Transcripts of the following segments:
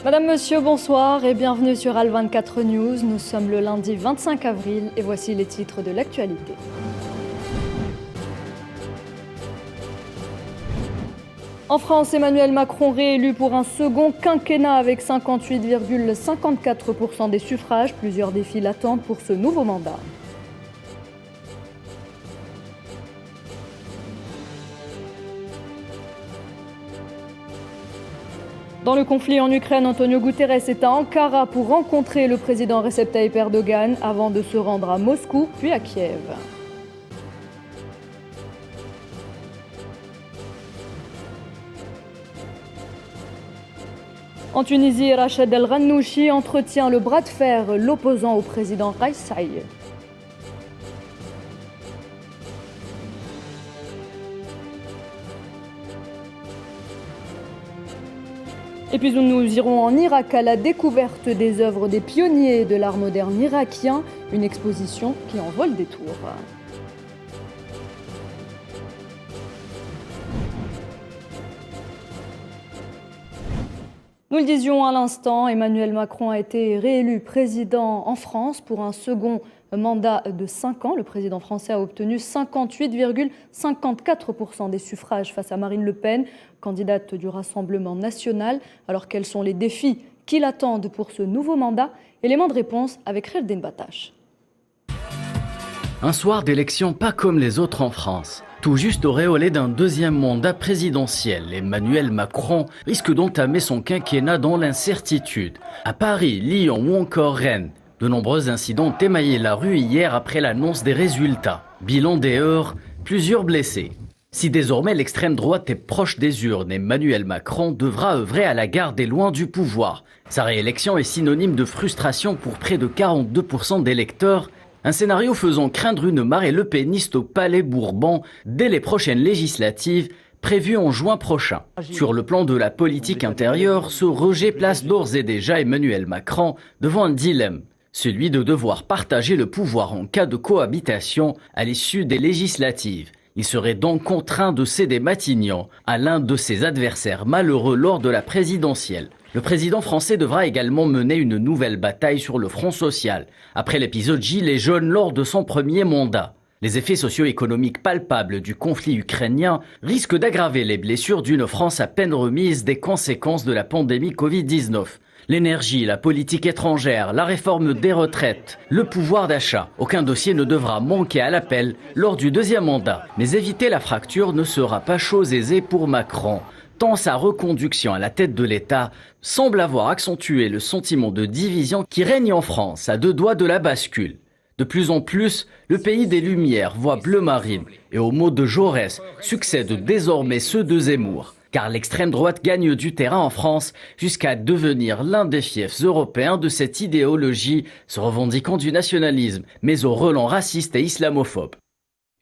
Madame, Monsieur, bonsoir et bienvenue sur Al24 News. Nous sommes le lundi 25 avril et voici les titres de l'actualité. En France, Emmanuel Macron réélu pour un second quinquennat avec 58,54% des suffrages. Plusieurs défis l'attendent pour ce nouveau mandat. Dans le conflit en Ukraine, Antonio Guterres est à Ankara pour rencontrer le président Recep Tayyip Erdogan avant de se rendre à Moscou puis à Kiev. En Tunisie, Rached El Ghannouchi entretient le bras de fer l'opposant au président Kais Saied. Et puis nous irons en Irak à la découverte des œuvres des pionniers de l'art moderne irakien, une exposition qui en vaut le détour. Nous le disions à l'instant, Emmanuel Macron a été réélu président en France pour un second mandat de 5 ans. Le président français a obtenu 58,54% des suffrages face à Marine Le Pen, candidate du Rassemblement national. Alors quels sont les défis qui l'attendent pour ce nouveau mandat? Élément de réponse avec Kheldin Batache. Un soir d'élection pas comme les autres en France. Tout juste auréolé d'un deuxième mandat présidentiel, Emmanuel Macron risque d'entamer son quinquennat dans l'incertitude. À Paris, Lyon ou encore Rennes, de nombreux incidents ont émaillé la rue hier après l'annonce des résultats. Bilan des heurts, plusieurs blessés. Si désormais l'extrême droite est proche des urnes, Emmanuel Macron devra œuvrer à la garde et loin du pouvoir. Sa réélection est synonyme de frustration pour près de 42% d'électeurs. Un scénario faisant craindre une marée lepéniste au Palais Bourbon dès les prochaines législatives, prévues en juin prochain. Sur le plan de la politique intérieure, ce rejet place d'ores et déjà Emmanuel Macron devant un dilemme. Celui de devoir partager le pouvoir en cas de cohabitation à l'issue des législatives. Il serait donc contraint de céder Matignon à l'un de ses adversaires malheureux lors de la présidentielle. Le président français devra également mener une nouvelle bataille sur le front social, après l'épisode Gilets jaunes lors de son premier mandat. Les effets socio-économiques palpables du conflit ukrainien risquent d'aggraver les blessures d'une France à peine remise des conséquences de la pandémie Covid-19. L'énergie, la politique étrangère, la réforme des retraites, le pouvoir d'achat. Aucun dossier ne devra manquer à l'appel lors du deuxième mandat. Mais éviter la fracture ne sera pas chose aisée pour Macron, tant sa reconduction à la tête de l'État semble avoir accentué le sentiment de division qui règne en France à deux doigts de la bascule. De plus en plus, le pays des Lumières voit bleu marine et aux mots de Jaurès succèdent désormais ceux de Zemmour. Car l'extrême droite gagne du terrain en France jusqu'à devenir l'un des fiefs européens de cette idéologie se revendiquant du nationalisme, mais au relent raciste et islamophobe.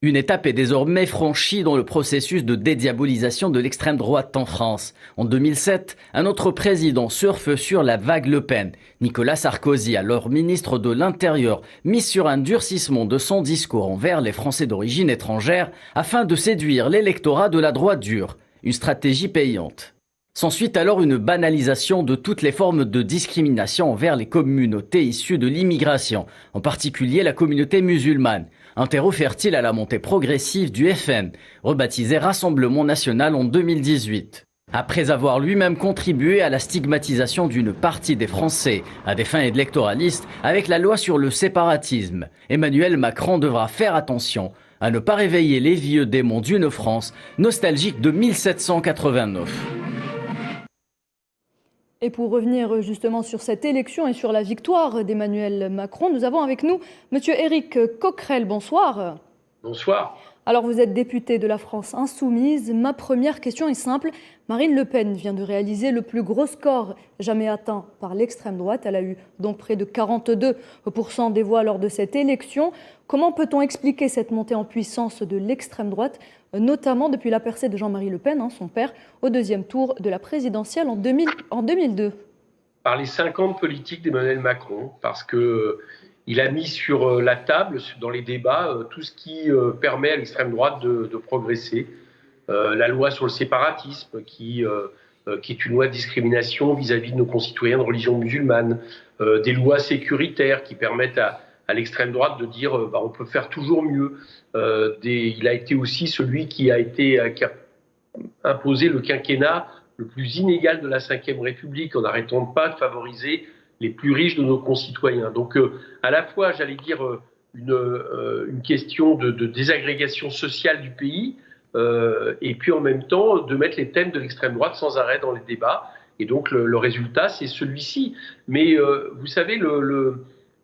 Une étape est désormais franchie dans le processus de dédiabolisation de l'extrême droite en France. En 2007, un autre président surfe sur la vague Le Pen. Nicolas Sarkozy, alors ministre de l'Intérieur, mise sur un durcissement de son discours envers les Français d'origine étrangère afin de séduire l'électorat de la droite dure. Une stratégie payante. S'ensuit alors une banalisation de toutes les formes de discrimination envers les communautés issues de l'immigration, en particulier la communauté musulmane. Un terreau fertile à la montée progressive du FN, rebaptisé Rassemblement national en 2018. Après avoir lui-même contribué à la stigmatisation d'une partie des Français à des fins électoralistes avec la loi sur le séparatisme, Emmanuel Macron devra faire attention à ne pas réveiller les vieux démons d'une France nostalgique de 1789. Et pour revenir justement sur cette élection et sur la victoire d'Emmanuel Macron, nous avons avec nous M. Éric Coquerel. Bonsoir. Bonsoir. Alors vous êtes député de la France Insoumise. Ma première question est simple. Marine Le Pen vient de réaliser le plus gros score jamais atteint par l'extrême droite. Elle a eu donc près de 42% des voix lors de cette élection. Comment peut-on expliquer cette montée en puissance de l'extrême droite, notamment depuis la percée de Jean-Marie Le Pen, son père, au deuxième tour de la présidentielle en 2002 ? Par les 5 ans de politique d'Emmanuel Macron, parce qu'il a mis sur la table, dans les débats, tout ce qui permet à l'extrême droite de progresser. La loi sur le séparatisme qui qui est une loi de discrimination vis-à-vis de nos concitoyens de religion musulmane, des lois sécuritaires qui permettent à l'extrême droite de dire on peut faire toujours mieux. Il a été aussi celui qui a imposé le quinquennat le plus inégal de la Ve République en n'arrêtant pas de favoriser les plus riches de nos concitoyens. Donc à la fois, j'allais dire, une question de désagrégation sociale du pays, et puis en même temps de mettre les thèmes de l'extrême droite sans arrêt dans les débats. Et donc le résultat, c'est celui-ci. Mais vous savez,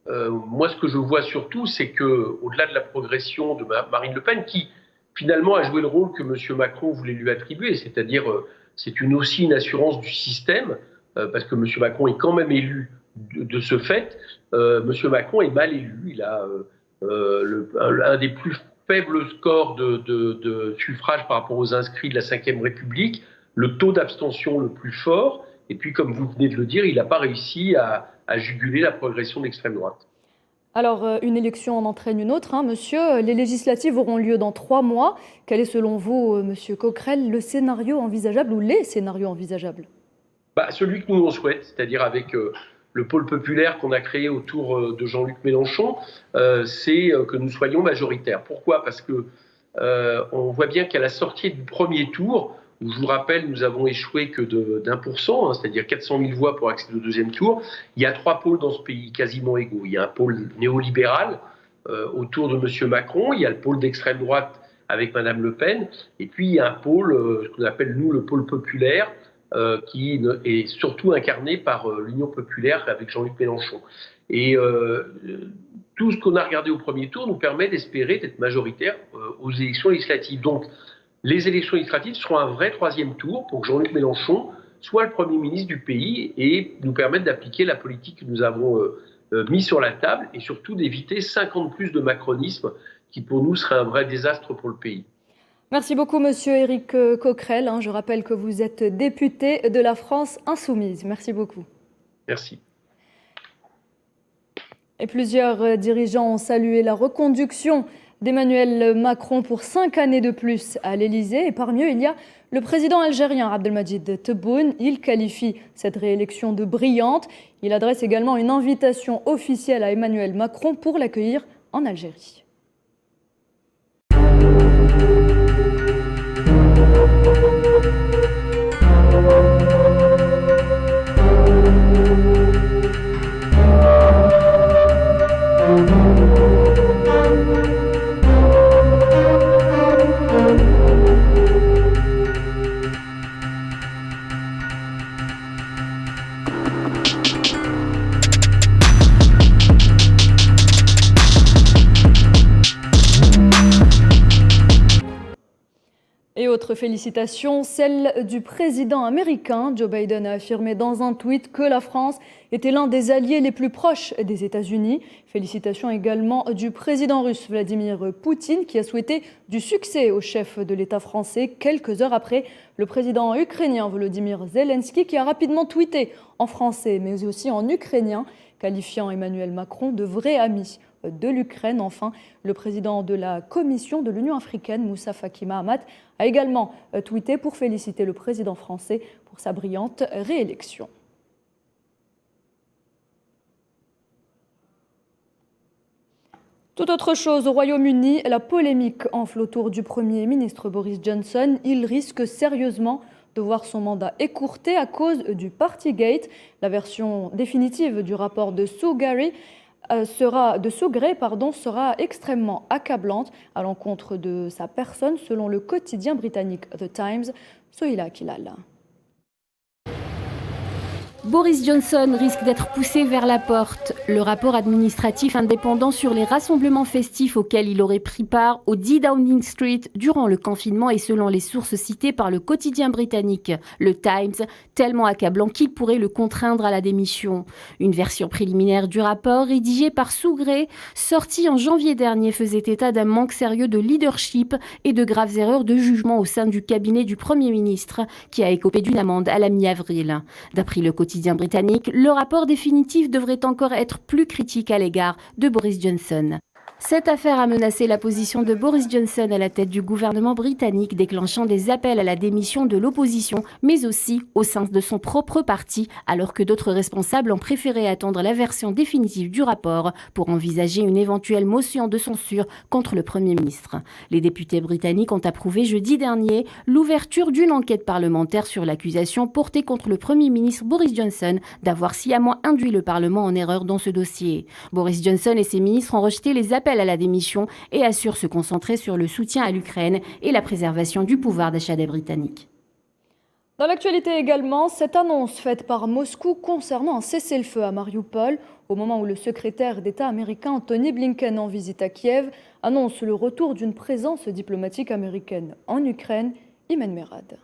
moi ce que je vois surtout, c'est qu'au-delà de la progression de Marine Le Pen, qui finalement a joué le rôle que M. Macron voulait lui attribuer, c'est-à-dire c'est aussi une assurance du système, parce que M. Macron est quand même élu de ce fait. M. Macron est mal élu, il a un des plus faibles scores de suffrage par rapport aux inscrits de la Ve République, le taux d'abstention le plus fort, et puis comme vous venez de le dire, il n'a pas réussi à juguler la progression de l'extrême droite. Alors, une élection en entraîne une autre, monsieur. Les législatives auront lieu dans 3 mois. Quel est selon vous, monsieur Coquerel, le scénario envisageable ou les scénarios envisageables ? Celui que nous on souhaite, c'est-à-dire avec le pôle populaire qu'on a créé autour de Jean-Luc Mélenchon, c'est que nous soyons majoritaires. Pourquoi ? Parce que on voit bien qu'à la sortie du premier tour, où je vous rappelle, nous avons échoué que d'1%, c'est-à-dire 400 000 voix pour accéder au deuxième tour. Il y a 3 pôles dans ce pays quasiment égaux. Il y a un pôle néolibéral autour de M. Macron, il y a le pôle d'extrême droite avec Mme Le Pen, et puis il y a un pôle, ce qu'on appelle nous le pôle populaire, qui est surtout incarné par l'Union populaire avec Jean-Luc Mélenchon. Et tout ce qu'on a regardé au premier tour nous permet d'espérer d'être majoritaire aux élections législatives. Donc, les élections législatives seront un vrai 3e tour pour que Jean-Luc Mélenchon soit le Premier ministre du pays et nous permette d'appliquer la politique que nous avons mise sur la table et surtout d'éviter 50 plus de macronisme qui pour nous serait un vrai désastre pour le pays. Merci beaucoup, monsieur Éric Coquerel. Je rappelle que vous êtes député de la France Insoumise. Merci beaucoup. Merci. Et plusieurs dirigeants ont salué la reconduction d'Emmanuel Macron pour 5 années de plus à l'Élysée. Et parmi eux, il y a le président algérien Abdelmadjid Tebboune. Il qualifie cette réélection de brillante. Il adresse également une invitation officielle à Emmanuel Macron pour l'accueillir en Algérie. Et autre félicitation, celle du président américain. Joe Biden a affirmé dans un tweet que la France était l'un des alliés les plus proches des États-Unis. Félicitations également du président russe Vladimir Poutine qui a souhaité du succès au chef de l'État français quelques heures après le président ukrainien Volodymyr Zelensky qui a rapidement tweeté en français mais aussi en ukrainien qualifiant Emmanuel Macron de vrai ami de l'Ukraine. Enfin, le président de la Commission de l'Union africaine, Moussa Faki Mahamat, a également tweeté pour féliciter le président français pour sa brillante réélection. Tout autre chose, au Royaume-Uni, la polémique enfle autour du Premier ministre Boris Johnson. Il risque sérieusement de voir son mandat écourté à cause du Partygate. La version définitive du rapport de Sue Gray sera extrêmement accablante à l'encontre de sa personne, selon le quotidien britannique The Times. Sohila Kilal. Boris Johnson risque d'être poussé vers la porte. Le rapport administratif indépendant sur les rassemblements festifs auxquels il aurait pris part au 10 Downing Street durant le confinement est selon les sources citées par le quotidien britannique, le Times, tellement accablant qu'il pourrait le contraindre à la démission. Une version préliminaire du rapport, rédigée par Sue Gray, sortie en janvier dernier, faisait état d'un manque sérieux de leadership et de graves erreurs de jugement au sein du cabinet du Premier ministre, qui a écopé d'une amende à la mi-avril. D'après le quotidien britannique, le rapport définitif devrait encore être plus critique à l'égard de Boris Johnson. Cette affaire a menacé la position de Boris Johnson à la tête du gouvernement britannique, déclenchant des appels à la démission de l'opposition, mais aussi au sein de son propre parti, alors que d'autres responsables ont préféré attendre la version définitive du rapport pour envisager une éventuelle motion de censure contre le Premier ministre. Les députés britanniques ont approuvé jeudi dernier l'ouverture d'une enquête parlementaire sur l'accusation portée contre le Premier ministre Boris Johnson d'avoir sciemment induit le Parlement en erreur dans ce dossier. Boris Johnson et ses ministres ont rejeté les appels à la démission et assurent se concentrer sur le soutien à l'Ukraine et la préservation du pouvoir d'achat des Britanniques. Dans l'actualité également, cette annonce faite par Moscou concernant un cessez-le-feu à Mariupol, au moment où le secrétaire d'État américain Antony Blinken en visite à Kiev, annonce le retour d'une présence diplomatique américaine en Ukraine. Imen Merad.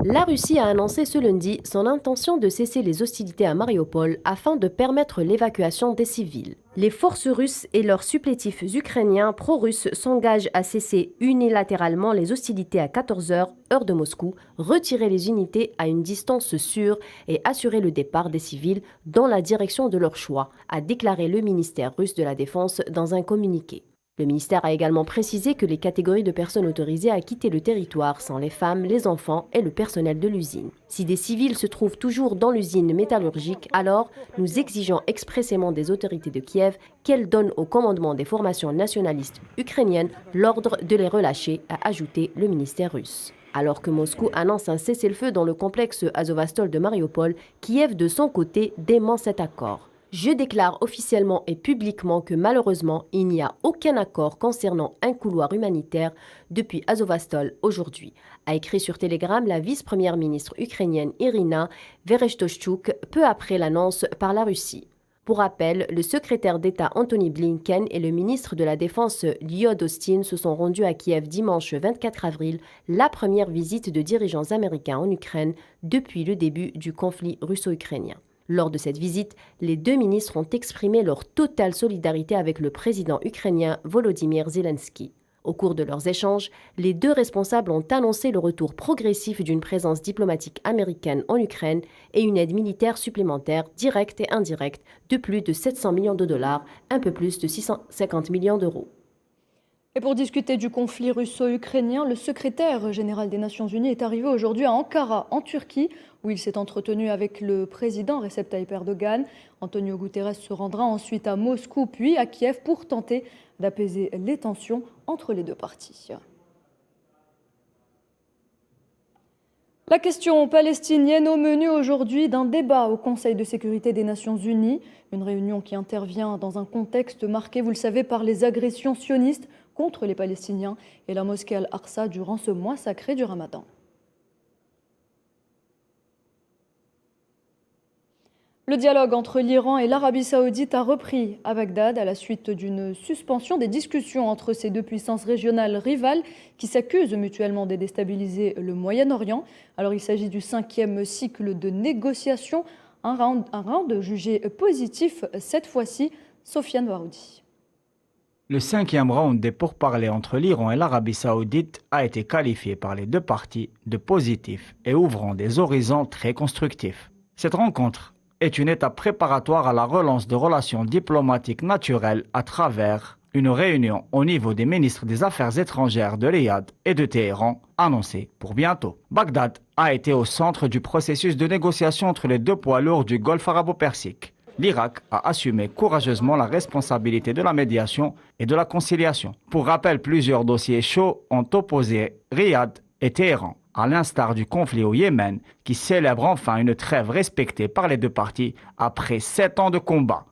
La Russie a annoncé ce lundi son intention de cesser les hostilités à Mariupol afin de permettre l'évacuation des civils. Les forces russes et leurs supplétifs ukrainiens pro-russes s'engagent à cesser unilatéralement les hostilités à 14h, heure de Moscou, retirer les unités à une distance sûre et assurer le départ des civils dans la direction de leur choix, a déclaré le ministère russe de la Défense dans un communiqué. Le ministère a également précisé que les catégories de personnes autorisées à quitter le territoire sont les femmes, les enfants et le personnel de l'usine. Si des civils se trouvent toujours dans l'usine métallurgique, alors nous exigeons expressément des autorités de Kiev qu'elles donnent au commandement des formations nationalistes ukrainiennes l'ordre de les relâcher, a ajouté le ministère russe. Alors que Moscou annonce un cessez-le-feu dans le complexe Azovastol de Mariupol, Kiev de son côté dément cet accord. Je déclare officiellement et publiquement que malheureusement, il n'y a aucun accord concernant un couloir humanitaire depuis Azovastol aujourd'hui, a écrit sur Telegram la vice-première ministre ukrainienne Irina Vereshtoshchuk peu après l'annonce par la Russie. Pour rappel, le secrétaire d'État Antony Blinken et le ministre de la Défense Lloyd Austin se sont rendus à Kiev dimanche 24 avril, la première visite de dirigeants américains en Ukraine depuis le début du conflit russo-ukrainien. Lors de cette visite, les deux ministres ont exprimé leur totale solidarité avec le président ukrainien Volodymyr Zelensky. Au cours de leurs échanges, les deux responsables ont annoncé le retour progressif d'une présence diplomatique américaine en Ukraine et une aide militaire supplémentaire directe et indirecte de plus de 700 millions de dollars, un peu plus de 650 millions d'euros. Et pour discuter du conflit russo-ukrainien, le secrétaire général des Nations Unies est arrivé aujourd'hui à Ankara, en Turquie, où il s'est entretenu avec le président Recep Tayyip Erdogan. Antonio Guterres se rendra ensuite à Moscou, puis à Kiev pour tenter d'apaiser les tensions entre les deux parties. La question palestinienne au menu aujourd'hui d'un débat au Conseil de sécurité des Nations Unies. Une réunion qui intervient dans un contexte marqué, vous le savez, par les agressions sionistes contre les Palestiniens et la mosquée Al-Aqsa durant ce mois sacré du Ramadan. Le dialogue entre l'Iran et l'Arabie saoudite a repris à Bagdad à la suite d'une suspension des discussions entre ces deux puissances régionales rivales qui s'accusent mutuellement de déstabiliser le Moyen-Orient. Alors il s'agit du 5e cycle de négociations, un round jugé positif cette fois-ci. Sofiane Baroudi. Le 5e round des pourparlers entre l'Iran et l'Arabie saoudite a été qualifié par les deux parties de positif et ouvrant des horizons très constructifs. Cette rencontre est une étape préparatoire à la relance de relations diplomatiques naturelles à travers une réunion au niveau des ministres des Affaires étrangères de Riyad et de Téhéran, annoncée pour bientôt. Bagdad a été au centre du processus de négociation entre les deux poids lourds du Golfe arabo-persique. L'Irak a assumé courageusement la responsabilité de la médiation et de la conciliation. Pour rappel, plusieurs dossiers chauds ont opposé Riyad et Téhéran, à l'instar du conflit au Yémen, qui célèbre enfin une trêve respectée par les deux parties après 7 ans de combat.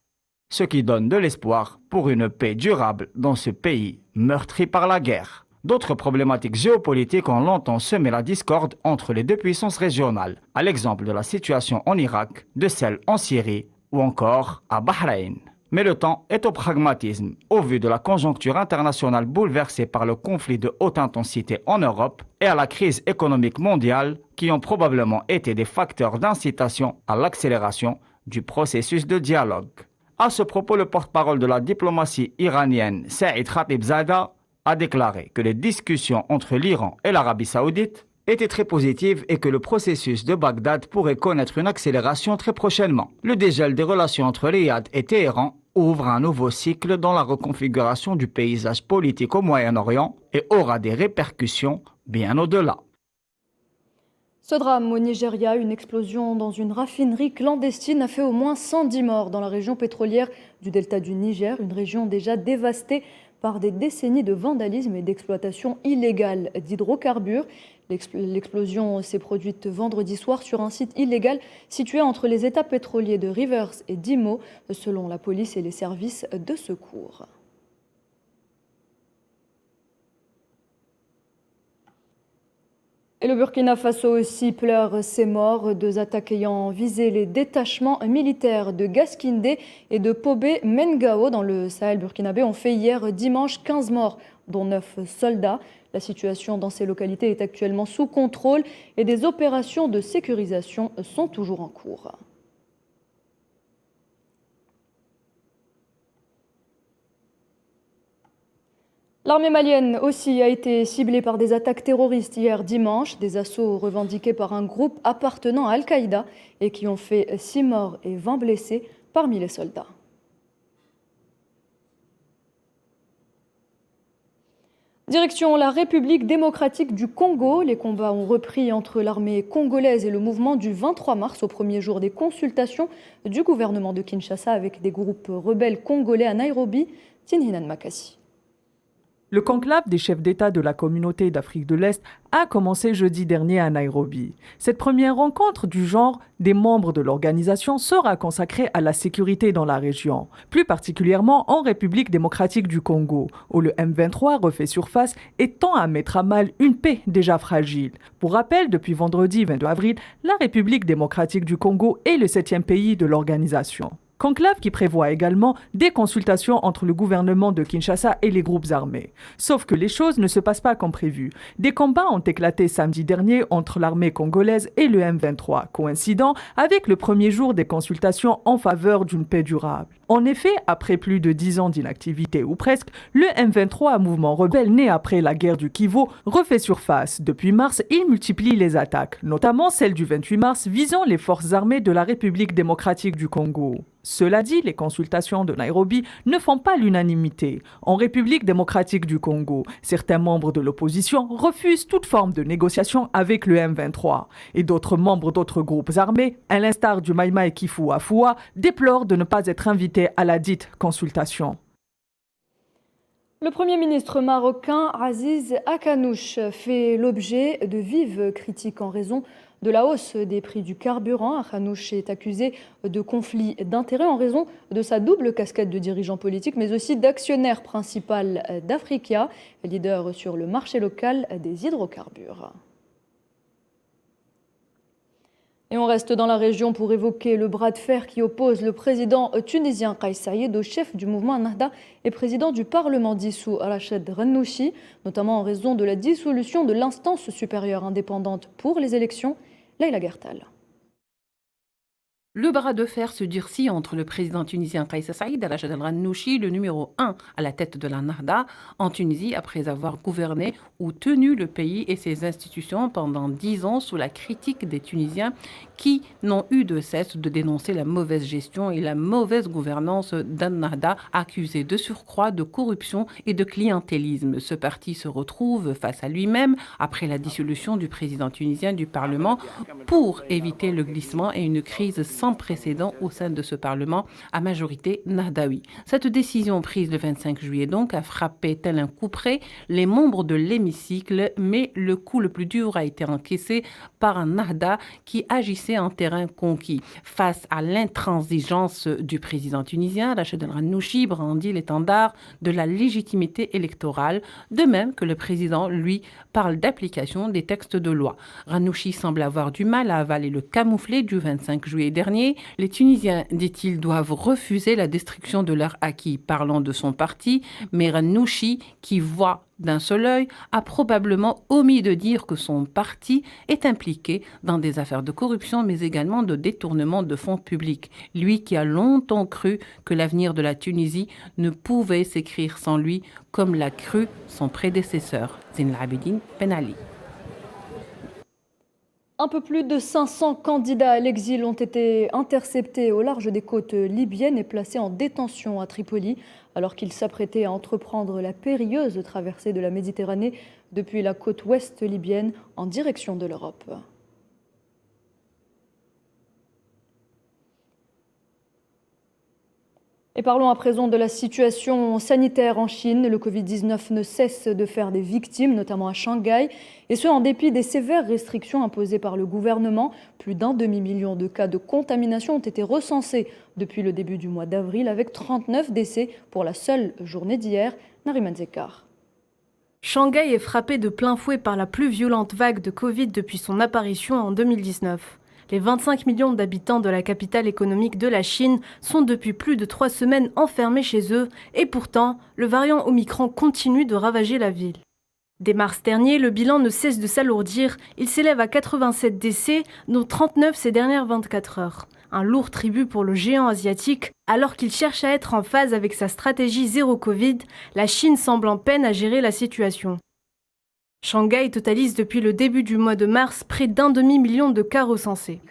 Ce qui donne de l'espoir pour une paix durable dans ce pays meurtri par la guerre. D'autres problématiques géopolitiques ont longtemps semé la discorde entre les deux puissances régionales, à l'exemple de la situation en Irak, de celle en Syrie ou encore à Bahreïn. Mais le temps est au pragmatisme, au vu de la conjoncture internationale bouleversée par le conflit de haute intensité en Europe et à la crise économique mondiale qui ont probablement été des facteurs d'incitation à l'accélération du processus de dialogue. À ce propos, le porte-parole de la diplomatie iranienne, Saïd Khatibzadeh, a déclaré que les discussions entre l'Iran et l'Arabie saoudite était très positive et que le processus de Bagdad pourrait connaître une accélération très prochainement. Le dégel des relations entre Riyad et Téhéran ouvre un nouveau cycle dans la reconfiguration du paysage politique au Moyen-Orient et aura des répercussions bien au-delà. Ce drame au Nigeria, une explosion dans une raffinerie clandestine a fait au moins 110 morts dans la région pétrolière du delta du Niger, une région déjà dévastée par des décennies de vandalisme et d'exploitation illégale d'hydrocarbures. L'explosion s'est produite vendredi soir sur un site illégal situé entre les États pétroliers de Rivers et d'Imo, selon la police et les services de secours. Et le Burkina Faso aussi pleure ses morts. 2 attaques ayant visé les détachements militaires de Gaskindé et de Pobé Mengao dans le Sahel burkinabé ont fait hier dimanche 15 morts, dont 9 soldats. La situation dans ces localités est actuellement sous contrôle et des opérations de sécurisation sont toujours en cours. L'armée malienne aussi a été ciblée par des attaques terroristes hier dimanche, des assauts revendiqués par un groupe appartenant à Al-Qaïda et qui ont fait 6 morts et 20 blessés parmi les soldats. Direction la République démocratique du Congo, les combats ont repris entre l'armée congolaise et le mouvement du 23 mars au premier jour des consultations du gouvernement de Kinshasa avec des groupes rebelles congolais à Nairobi. Tinhinan Makassi. Le conclave des chefs d'État de la communauté d'Afrique de l'Est a commencé jeudi dernier à Nairobi. Cette première rencontre du genre des membres de l'organisation sera consacrée à la sécurité dans la région, plus particulièrement en République démocratique du Congo, où le M23 refait surface et tend à mettre à mal une paix déjà fragile. Pour rappel, depuis vendredi 22 avril, la République démocratique du Congo est le 7e pays de l'organisation. Conclave qui prévoit également des consultations entre le gouvernement de Kinshasa et les groupes armés. Sauf que les choses ne se passent pas comme prévu. Des combats ont éclaté samedi dernier entre l'armée congolaise et le M23, coïncidant avec le premier jour des consultations en faveur d'une paix durable. En effet, après plus de 10 ans d'inactivité ou presque, le M23, mouvement rebelle né après la guerre du Kivu, refait surface. Depuis mars, il multiplie les attaques, notamment celle du 28 mars visant les forces armées de la République démocratique du Congo. Cela dit, les consultations de Nairobi ne font pas l'unanimité. En République démocratique du Congo, certains membres de l'opposition refusent toute forme de négociation avec le M23. Et d'autres membres d'autres groupes armés, à l'instar du Maïmaï Kifu Afua, déplorent de ne pas être invités à la dite consultation. Le Premier ministre marocain Aziz Akanouch fait l'objet de vives critiques en raison de la hausse des prix du carburant. Akanouch est accusé de conflit d'intérêts en raison de sa double casquette de dirigeant politique, mais aussi d'actionnaire principal d'Africa, leader sur le marché local des hydrocarbures. Et on reste dans la région pour évoquer le bras de fer qui oppose le président tunisien Kais Saïed au chef du mouvement Nahda et président du Parlement dissous Rached Ghannouchi, notamment en raison de la dissolution de l'instance supérieure indépendante pour les élections, Leïla Gertal. Le bras de fer se durcit entre le président tunisien Kais Saïed et Rached Ghannouchi, le numéro 1 à la tête de la Nahda en Tunisie après avoir gouverné ou tenu le pays et ses institutions pendant 10 ans sous la critique des Tunisiens qui n'ont eu de cesse de dénoncer la mauvaise gestion et la mauvaise gouvernance d'un Nahda accusé de surcroît de corruption et de clientélisme. Ce parti se retrouve face à lui-même après la dissolution du président tunisien du Parlement pour éviter le glissement et une crise sans précédent au sein de ce Parlement à majorité nahdaoui. Cette décision prise le 25 juillet donc a frappé tel un coup près les membres de l'hémicycle, mais le coup le plus dur a été encaissé par un Nahda qui agissait en terrain conquis. Face à l'intransigeance du président tunisien, Rached Ghannouchi brandit l'étendard de la légitimité électorale, de même que le président, lui, parle d'application des textes de loi. Ghannouchi semble avoir du mal à avaler le camouflet du 25 juillet dernier. Les Tunisiens, dit-il, doivent refuser la destruction de leur acquis, parlant de son parti, mais Ghannouchi, qui voit d'un seul œil, a probablement omis de dire que son parti est impliqué dans des affaires de corruption, mais également de détournement de fonds publics. Lui qui a longtemps cru que l'avenir de la Tunisie ne pouvait s'écrire sans lui, comme l'a cru son prédécesseur, Zine El Abidine Ben Ali. Un peu plus de 500 candidats à l'exil ont été interceptés au large des côtes libyennes et placés en détention à Tripoli, alors qu'ils s'apprêtaient à entreprendre la périlleuse traversée de la Méditerranée depuis la côte ouest libyenne en direction de l'Europe. Et parlons à présent de la situation sanitaire en Chine. Le Covid-19 ne cesse de faire des victimes, notamment à Shanghai, et ce en dépit des sévères restrictions imposées par le gouvernement. Plus d'un demi-million de cas de contamination ont été recensés depuis le début du mois d'avril, avec 39 décès pour la seule journée d'hier. Nariman Zekar. Shanghai est frappé de plein fouet par la plus violente vague de Covid depuis son apparition en 2019. Les 25 millions d'habitants de la capitale économique de la Chine sont depuis plus de 3 semaines enfermés chez eux et pourtant, le variant Omicron continue de ravager la ville. Dès mars dernier, le bilan ne cesse de s'alourdir. Il s'élève à 87 décès, dont 39 ces dernières 24 heures. Un lourd tribut pour le géant asiatique. Alors qu'il cherche à être en phase avec sa stratégie zéro Covid, la Chine semble en peine à gérer la situation. Shanghai totalise depuis le début du mois de mars près d'1 demi-million de cas recensés.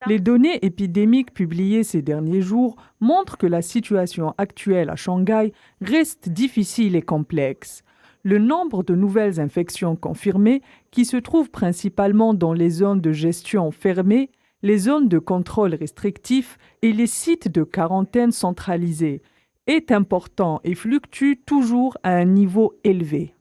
Les données épidémiques publiées ces derniers jours montrent que la situation actuelle à Shanghai reste difficile et complexe. Le nombre de nouvelles infections confirmées, qui se trouvent principalement dans les zones de gestion fermées, les zones de contrôle restrictif et les sites de quarantaine centralisés, est important et fluctue toujours à un niveau élevé.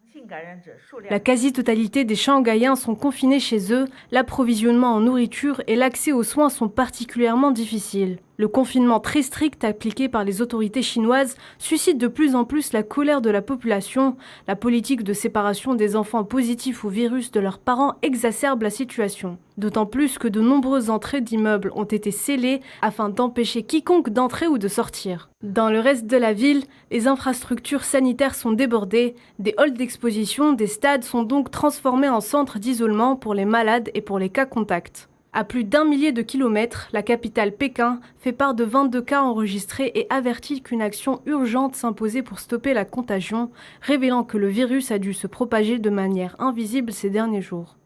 La quasi-totalité des Shanghaïens sont confinés chez eux, l'approvisionnement en nourriture et l'accès aux soins sont particulièrement difficiles. Le confinement très strict appliqué par les autorités chinoises suscite de plus en plus la colère de la population. La politique de séparation des enfants positifs au virus de leurs parents exacerbe la situation. D'autant plus que de nombreuses entrées d'immeubles ont été scellées afin d'empêcher quiconque d'entrer ou de sortir. Dans le reste de la ville, les infrastructures sanitaires sont débordées. Des halls d'exposition, des stades sont donc transformés en centres d'isolement pour les malades et pour les cas contacts. À plus d'1 millier de kilomètres, la capitale Pékin fait part de 22 cas enregistrés et avertit qu'une action urgente s'imposait pour stopper la contagion, révélant que le virus a dû se propager de manière invisible ces derniers jours.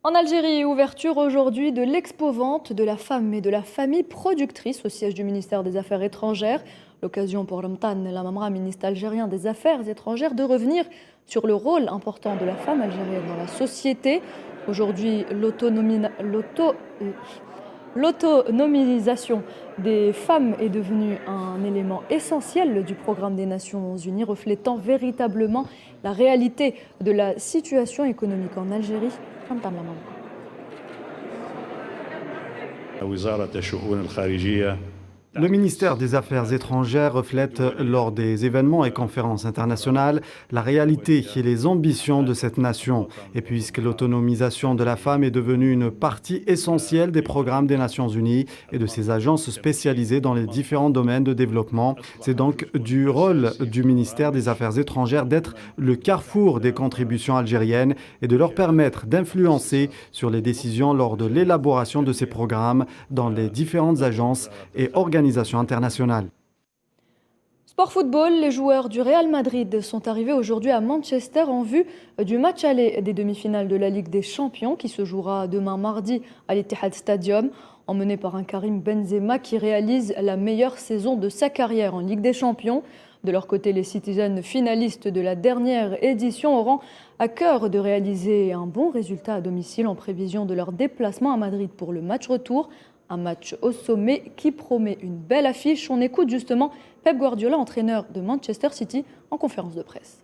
En Algérie, ouverture aujourd'hui de l'expo-vente de la femme et de la famille productrice au siège du ministère des Affaires étrangères. L'occasion pour Ramtan Lamamra, ministre algérien des Affaires étrangères, de revenir sur le rôle important de la femme algérienne dans la société. Aujourd'hui, l'autonomisation des femmes est devenue un élément essentiel du programme des Nations Unies, reflétant véritablement la réalité de la situation économique en Algérie. Le ministère des Affaires étrangères reflète lors des événements et conférences internationales la réalité et les ambitions de cette nation. Et puisque l'autonomisation de la femme est devenue une partie essentielle des programmes des Nations Unies et de ses agences spécialisées dans les différents domaines de développement, c'est donc du rôle du ministère des Affaires étrangères d'être le carrefour des contributions algériennes et de leur permettre d'influencer sur les décisions lors de l'élaboration de ces programmes dans les différentes agences et organisations internationales. Sport football, les joueurs du Real Madrid sont arrivés aujourd'hui à Manchester en vue du match aller des demi-finales de la Ligue des Champions qui se jouera demain mardi à l'Etihad Stadium, emmené par un Karim Benzema qui réalise la meilleure saison de sa carrière en Ligue des Champions. De leur côté, les Citizens finalistes de la dernière édition auront à cœur de réaliser un bon résultat à domicile en prévision de leur déplacement à Madrid pour le match retour. Un match au sommet qui promet une belle affiche. On écoute justement Pep Guardiola, entraîneur de Manchester City, en conférence de presse.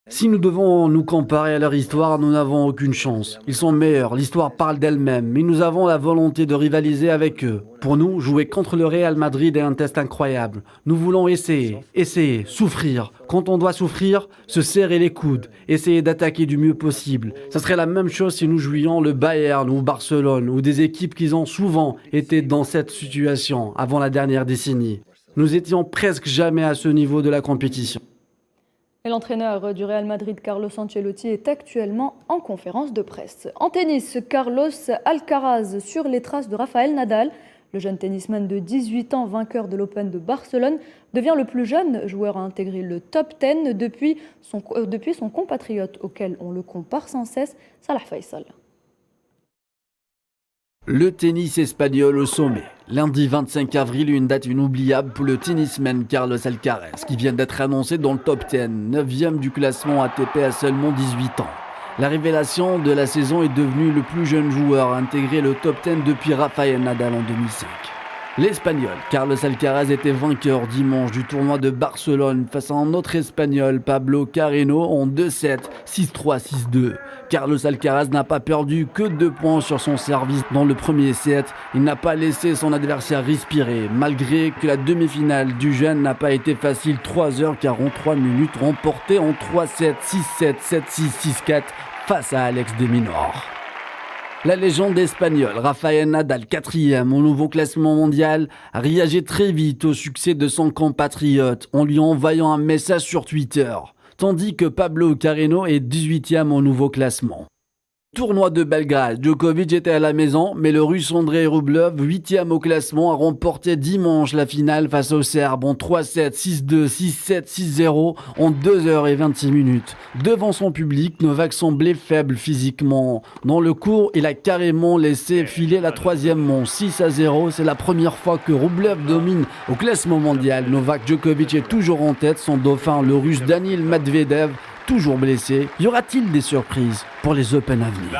Si nous devons nous comparer à leur histoire, nous n'avons aucune chance. Ils sont meilleurs, l'histoire parle d'elle-même, mais nous avons la volonté de rivaliser avec eux. Pour nous, jouer contre le Real Madrid est un test incroyable. Nous voulons essayer, souffrir. Quand on doit souffrir, se serrer les coudes, essayer d'attaquer du mieux possible. Ça serait la même chose si nous jouions le Bayern ou Barcelone ou des équipes qui ont souvent été dans cette situation avant la dernière décennie. Nous étions presque jamais à ce niveau de la compétition. Et l'entraîneur du Real Madrid, Carlos Ancelotti, est actuellement en conférence de presse. En tennis, Carlos Alcaraz sur les traces de Rafael Nadal. Le jeune tennisman de 18 ans, vainqueur de l'Open de Barcelone, devient le plus jeune joueur à intégrer le top 10 depuis son compatriote auquel on le compare sans cesse, Salah Faisal. Le tennis espagnol au sommet. Lundi 25 avril, une date inoubliable pour le tennisman Carlos Alcaraz, qui vient d'être annoncé dans le top 10, 9e du classement ATP à seulement 18 ans. La révélation de la saison est devenu le plus jeune joueur à intégrer le top 10 depuis Rafael Nadal en 2005. L'Espagnol Carlos Alcaraz était vainqueur dimanche du tournoi de Barcelone face à un autre Espagnol, Pablo Carreño, en 2-7, 6-3, 6-2. Carlos Alcaraz n'a pas perdu que 2 points sur son service dans le premier set. Il n'a pas laissé son adversaire respirer, malgré que la demi-finale du jeune n'a pas été facile. 3h43 minutes remportée en 3-7, 6-7, 7-6, 6-4 face à Alex de Minaur. La légende espagnole Rafael Nadal, 4e au nouveau classement mondial, a réagi très vite au succès de son compatriote en lui envoyant un message sur Twitter, tandis que Pablo Carreño est 18e au nouveau classement. Tournoi de Belgrade, Djokovic était à la maison, mais le Russe Andrei Rublev, 8e au classement, a remporté dimanche la finale face au Serbe en 3-7, 6-2, 6-7, 6-0 en 2h26 minutes. Devant son public, Novak semblait faible physiquement. Dans le cours, il a carrément laissé filer la 3e manche, 6-0. C'est la première fois que Rublev domine au classement mondial. Novak Djokovic est toujours en tête, son dauphin, le Russe Daniil Medvedev, toujours blessé. Y aura-t-il des surprises pour les Open à venir?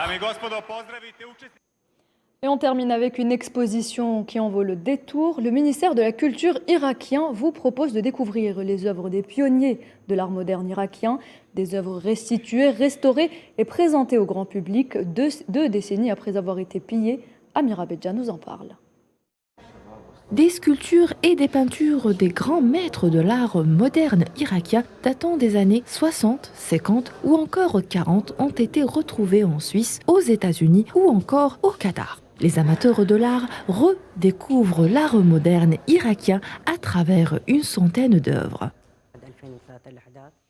Et on termine avec une exposition qui en vaut le détour. Le ministère de la Culture irakien vous propose de découvrir les œuvres des pionniers de l'art moderne irakien, des œuvres restituées, restaurées et présentées au grand public 2 décennies après avoir été pillées. Amira Bedja nous en parle. Des sculptures et des peintures des grands maîtres de l'art moderne irakien datant des années 60, 50 ou encore 40 ont été retrouvées en Suisse, aux États-Unis ou encore au Qatar. Les amateurs de l'art redécouvrent l'art moderne irakien à travers une centaine d'œuvres.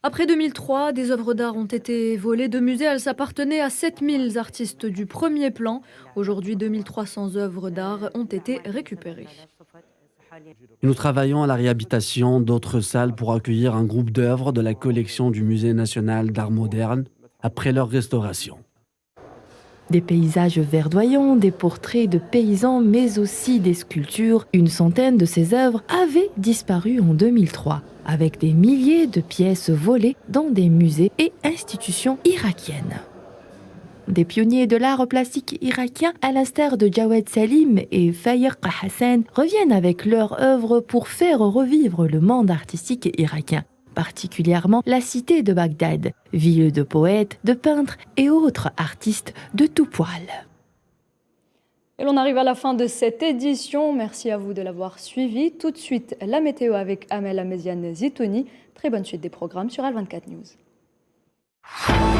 Après 2003, des œuvres d'art ont été volées de musées. Elles appartenaient à 7000 artistes du premier plan. Aujourd'hui, 2300 œuvres d'art ont été récupérées. Nous travaillons à la réhabilitation d'autres salles pour accueillir un groupe d'œuvres de la collection du Musée national d'art moderne après leur restauration. Des paysages verdoyants, des portraits de paysans, mais aussi des sculptures. Une centaine de ces œuvres avaient disparu en 2003, avec des milliers de pièces volées dans des musées et institutions irakiennes. Des pionniers de l'art plastique irakien, à l'instar de Jawed Salim et Fayez Hassan, reviennent avec leurs œuvres pour faire revivre le monde artistique irakien, particulièrement la cité de Bagdad, ville de poètes, de peintres et autres artistes de tout poil. Et l'on arrive à la fin de cette édition. Merci à vous de l'avoir suivi. Tout de suite, la météo avec Amel Améziane Zitouni. Très bonne suite des programmes sur Al24 News.